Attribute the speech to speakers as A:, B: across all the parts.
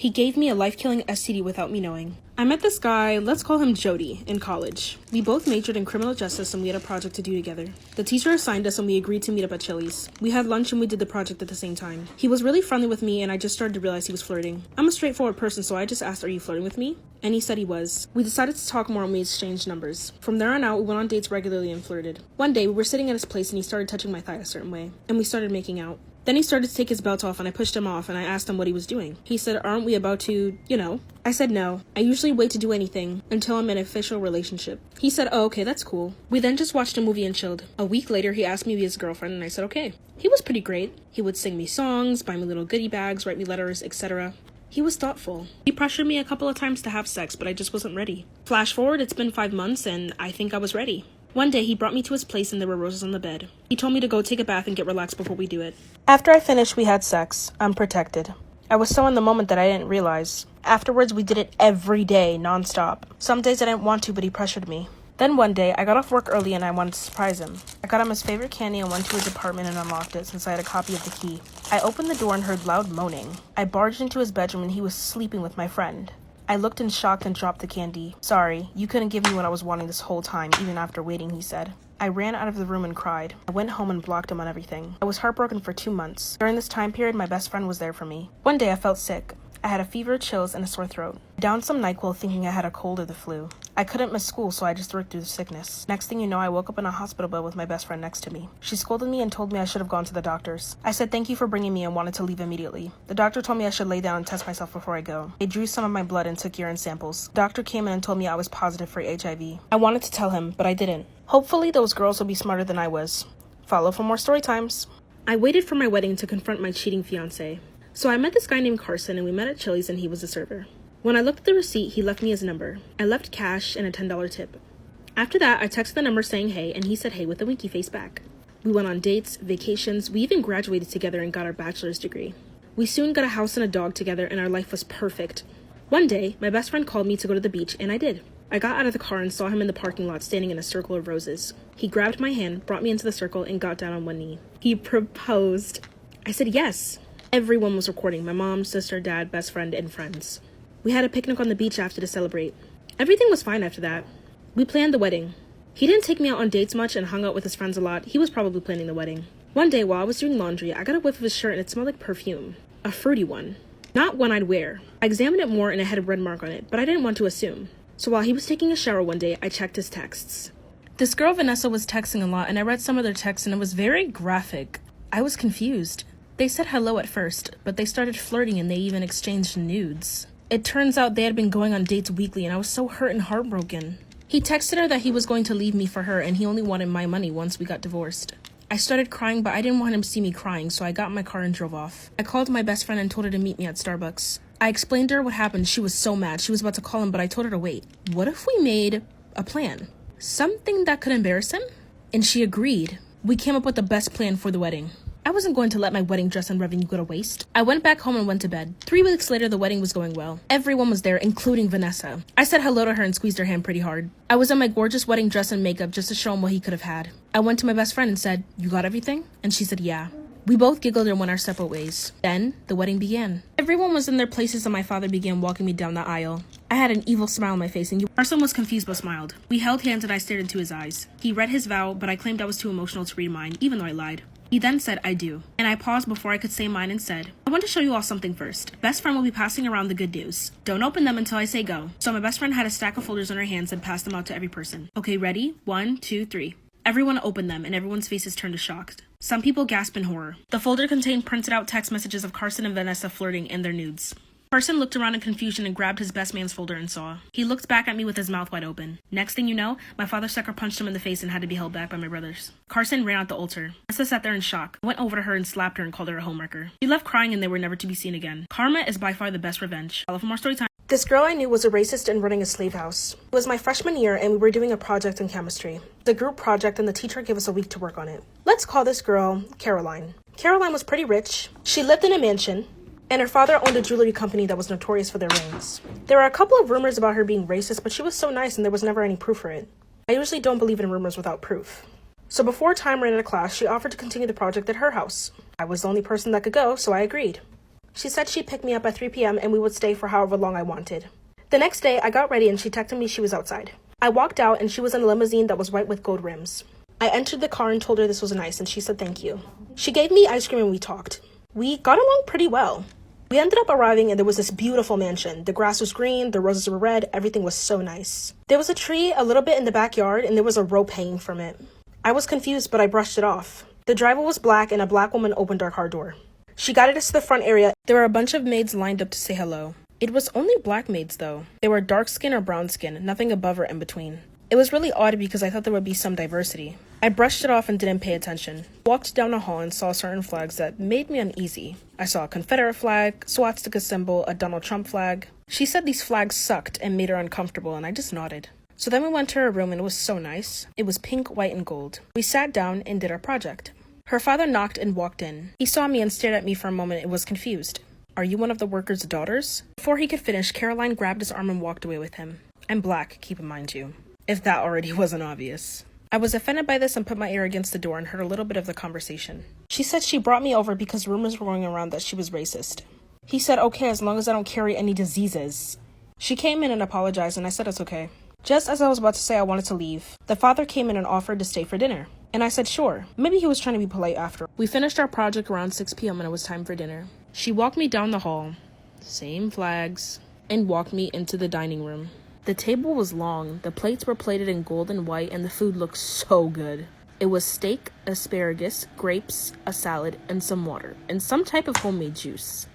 A: He gave me a life-killing STD without me knowing. I met this guy, let's call him Jody, in college. We both majored in criminal justice and we had a project to do together. The teacher assigned us and we agreed to meet up at Chili's. We had lunch and we did the project at the same time. He was really friendly with me and I just started to realize he was flirting. I'm a straightforward person, so I just asked, "Are you flirting with me?" And he said he was. We decided to talk more and we exchanged numbers. From there on out, we went on dates regularly and flirted. One day, we were sitting at his place and he started touching my thigh a certain way. And we started making out. Then he started to take his belt off and I pushed him off and I asked him what he was doing. He said, "Aren't we about to, you know?" I said no. I usually wait to do anything until I'm in an official relationship. He said, "Oh, okay, that's cool." We then just watched a movie and chilled. A week later, he asked me to be his girlfriend and I said okay. He was pretty great. He would sing me songs, buy me little goodie bags, write me letters, etc. He was thoughtful. He pressured me a couple of times to have sex, but I just wasn't ready. Flash forward, it's been 5 months and I think I was ready. One day, he brought me to his place and there were roses on the bed. He told me to go take a bath and get relaxed before we do it. After I finished, we had sex, unprotected. I was so in the moment that I didn't realize. Afterwards, we did it every day, nonstop. Some days I didn't want to, but he pressured me. Then one day, I got off work early and I wanted to surprise him. I got him his favorite candy and went to his apartment and unlocked it since I had a copy of the key. I opened the door and heard loud moaning. I barged into his bedroom and he was sleeping with my friend. I looked in shock and dropped the candy. "Sorry, you couldn't give me what I was wanting this whole time, even after waiting," he said. I ran out of the room and cried. I went home and blocked him on everything. I was heartbroken for 2 months. During this time period, my best friend was there for me. One day I felt sick. I had a fever, chills, and a sore throat. I downed some NyQuil thinking I had a cold or the flu. I couldn't miss school, so I just worked through the sickness. Next thing you know, I woke up in a hospital bed with my best friend next to me. She scolded me and told me I should have gone to the doctors. I said thank you for bringing me and wanted to leave immediately. The doctor told me I should lay down and test myself before I go. They drew some of my blood and took urine samples. The doctor came in and told me I was positive for HIV. I wanted to tell him, but I didn't. Hopefully those girls will be smarter than I was. Follow for more story times. I waited for my wedding to confront my cheating fiancé. So I met this guy named Carson and we met at Chili's and he was the server. When I looked at the receipt, he left me his number. I left cash and a $10 tip. After that, I texted the number saying hey and he said hey with a winky face back. We went on dates, vacations, we even graduated together and got our bachelor's degree. We soon got a house and a dog together and our life was perfect. One day, my best friend called me to go to the beach and I did. I got out of the car and saw him in the parking lot standing in a circle of roses. He grabbed my hand, brought me into the circle, and got down on one knee. He proposed. I said yes. Everyone was recording, my mom, sister, dad, best friend, and friends. We had a picnic on the beach after to celebrate. Everything was fine after that. We planned the wedding. He didn't take me out on dates much and hung out with his friends a lot. He was probably planning the wedding. One day while I was doing laundry, I got a whiff of his shirt and it smelled like perfume. A fruity one. Not one I'd wear. I examined it more and it had a red mark on it, but I didn't want to assume. So while he was taking a shower one day, I checked his texts. This girl Vanessa was texting a lot and I read some of their texts and it was very graphic. I was confused. They said hello at first, but they started flirting and they even exchanged nudes. It turns out they had been going on dates weekly and I was so hurt and heartbroken. He texted her that he was going to leave me for her and he only wanted my money once we got divorced. I started crying, but I didn't want him to see me crying, so I got in my car and drove off. I called my best friend and told her to meet me at Starbucks. I explained to her what happened. She was so mad. She was about to call him, but I told her to wait. What if we made a plan? Something that could embarrass him? And she agreed. We came up with the best plan for the wedding. I wasn't going to let my wedding dress and revenue go to waste. I went back home and went to bed. 3 weeks later, the wedding was going well. Everyone was there, including Vanessa. I said hello to her and squeezed her hand pretty hard. I was in my gorgeous wedding dress and makeup just to show him what he could have had. I went to my best friend and said, "You got everything?" And she said, "Yeah." We both giggled and went our separate ways. Then, the wedding began. Everyone was in their places and my father began walking me down the aisle. I had an evil smile on my face and Carson was confused but smiled. We held hands and I stared into his eyes. He read his vow, but I claimed I was too emotional to read mine, even though I lied. He then said, "I do." And I paused before I could say mine and said, "I want to show you all something first. Best friend will be passing around the good news. Don't open them until I say go." So my best friend had a stack of folders in her hands and passed them out to every person. Okay, ready? 1, 2, 3. Everyone opened them and everyone's faces turned to shocked. Some people gasped in horror. The folder contained printed out text messages of Carson and Vanessa flirting and their nudes. Carson looked around in confusion and grabbed his best man's folder and saw. He looked back at me with his mouth wide open. Next thing you know, my father sucker punched him in the face and had to be held back by my brothers. Carson ran out the altar. Vanessa sat there in shock. I went over to her and slapped her and called her a homewrecker. She left crying and they were never to be seen again. Karma is by far the best revenge. Follow for more story time. This girl I knew was a racist and running a slave house. It was my freshman year and we were doing a project in chemistry. The group project and the teacher gave us a week to work on it. Let's call this girl Caroline. Caroline was pretty rich. She lived in a mansion. And her father owned a jewelry company that was notorious for their rings. There were a couple of rumors about her being racist, but she was so nice and there was never any proof for it. I usually don't believe in rumors without proof. So before time ran out of class, she offered to continue the project at her house. I was the only person that could go, so I agreed. She said she'd pick me up at 3 p.m. and we would stay for however long I wanted. The next day, I got ready and she texted me she was outside. I walked out and she was in a limousine that was white with gold rims. I entered the car and told her this was nice and she said thank you. She gave me ice cream and we talked. We got along pretty well. We ended up arriving and there was this beautiful mansion. The grass was green, the roses were red, everything was so nice. There was a tree a little bit in the backyard and there was a rope hanging from it. I was confused, but I brushed it off. The driver was black and a black woman opened our car door. She guided us to the front area. There were a bunch of maids lined up to say hello. It was only black maids though. They were dark skin or brown skin, nothing above or in between. It was really odd because I thought there would be some diversity. I brushed it off and didn't pay attention. Walked down a hall and saw certain flags that made me uneasy. I saw a Confederate flag, swastika symbol, a Donald Trump flag. She said these flags sucked and made her uncomfortable and I just nodded. So then we went to her room and it was so nice. It was pink, white, and gold. We sat down and did our project. Her father knocked and walked in. He saw me and stared at me for a moment and was confused. Are you one of the workers' daughters? Before he could finish, Caroline grabbed his arm and walked away with him. I'm black, keep in mind you. If that already wasn't obvious. I was offended by this and put my ear against the door and heard a little bit of the conversation. She said she brought me over because rumors were going around that she was racist. He said okay as long as I don't carry any diseases. She came in and apologized and I said it's okay. Just as I was about to say I wanted to leave, the father came in and offered to stay for dinner. And I said sure. Maybe he was trying to be polite after. We finished our project around 6 p.m. and it was time for dinner. She walked me down the hall, same flags, and walked me into the dining room. The table was long, the plates were plated in gold and white, and the food looked so good. It was steak, asparagus, grapes, a salad, and some water, and some type of homemade juice.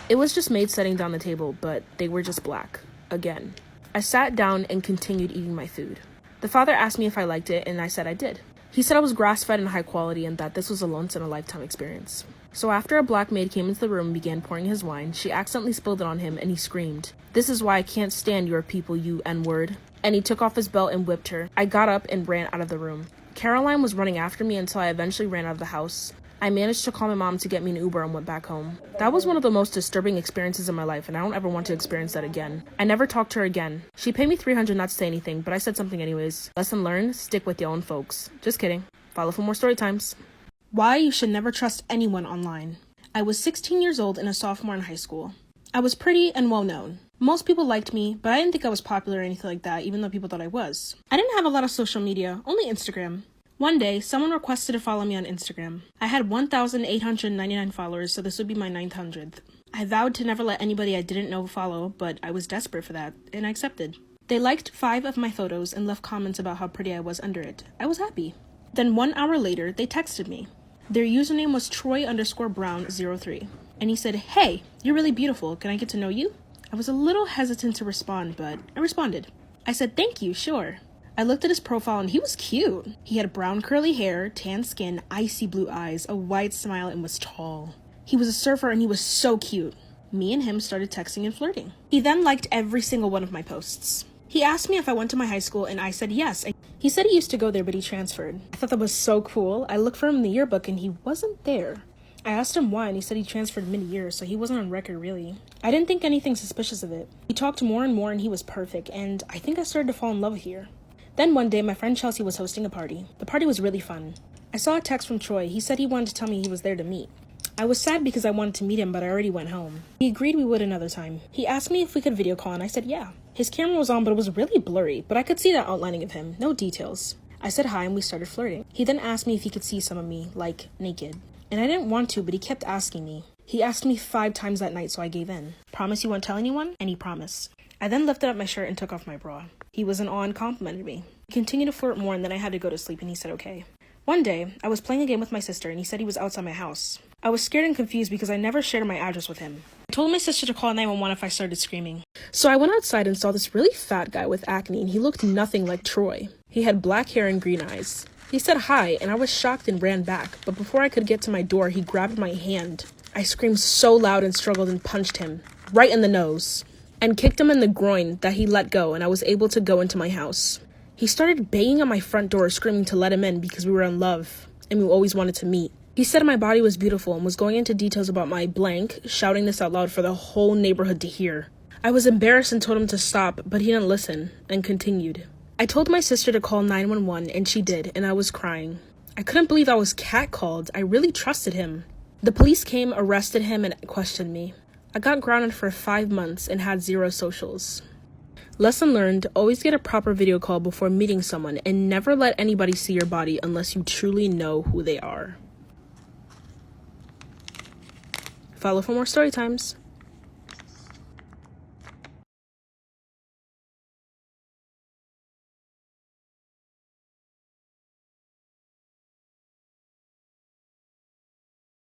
A: It was just maids setting down the table, but they were just black. Again. I sat down and continued eating my food. The father asked me if I liked it, and I said I did. He said I was grass-fed and high quality and that this was a once-in-a-lifetime experience. So after a black maid came into the room and began pouring his wine, she accidentally spilled it on him and he screamed, "This is why I can't stand your people, you N-word." And he took off his belt and whipped her. I got up and ran out of the room. Caroline was running after me until I eventually ran out of the house. I managed to call my mom to get me an Uber and went back home. That was one of the most disturbing experiences in my life and I don't ever want to experience that again. I never talked to her again. She paid me $300 not to say anything, but I said something anyways. Lesson learned, stick with your own folks. Just kidding. Follow for more story times. Why you should never trust anyone online. I was 16 years old and a sophomore in high school. I was pretty and well known. Most people liked me, but I didn't think I was popular or anything like that, even though people thought I was. I didn't have a lot of social media, only Instagram. One day, someone requested to follow me on Instagram. I had 1,899 followers, so this would be my 900th. I vowed to never let anybody I didn't know follow, but I was desperate for that, and I accepted. They liked 5 of my photos and left comments about how pretty I was under it. I was happy. Then 1 hour later, they texted me. Their username was Troy_Brown03. And he said, "Hey, you're really beautiful. Can I get to know you?" I was a little hesitant to respond, but I responded. I said, "Thank you, sure." I looked at his profile and he was cute. He had brown curly hair, tan skin, icy blue eyes, a wide smile, and was tall. He was a surfer and he was so cute. Me and him started texting and flirting. He then liked every single one of my posts. He asked me if I went to my high school and I said yes. He said he used to go there but he transferred. I thought that was so cool. I looked for him in the yearbook and he wasn't there. I asked him why and he said he transferred mid-year, so he wasn't on record really. I didn't think anything suspicious of it. We talked more and more and he was perfect, and I think I started to fall in love here. Then one day my friend Chelsea was hosting a party. The party was really fun. I saw a text from Troy. He said he wanted to tell me he was there to meet. I was sad because I wanted to meet him, but I already went home. He agreed we would another time. He asked me if we could video call and I said yeah. His camera was on but it was really blurry, but I could see the outlining of him, no details. I said hi and we started flirting. He then asked me if he could see some of me, like naked. And I didn't want to, but he kept asking me. He asked me 5 times that night, so I gave in. Promise you won't tell anyone? And he promised. I then lifted up my shirt and took off my bra. He was in awe and complimented me. We continued to flirt more and then I had to go to sleep and he said okay. One day, I was playing a game with my sister and he said he was outside my house. I was scared and confused because I never shared my address with him. I told my sister to call 911 if I started screaming. So I went outside and saw this really fat guy with acne and he looked nothing like Troy. He had black hair and green eyes. He said hi and I was shocked and ran back, but before I could get to my door, he grabbed my hand. I screamed so loud and struggled and punched him, right in the nose, and kicked him in the groin that he let go and I was able to go into my house. He started banging on my front door screaming to let him in because we were in love and we always wanted to meet. He said my body was beautiful and was going into details about my blank, shouting this out loud for the whole neighborhood to hear. I was embarrassed and told him to stop, but he didn't listen and continued. I told my sister to call 911 and she did, and I was crying. I couldn't believe I was catcalled. I really trusted him. The police came, arrested him, and questioned me. I got grounded for 5 months and had 0 socials. Lesson learned, always get a proper video call before meeting someone and never let anybody see your body unless you truly know who they are. Follow for more story times.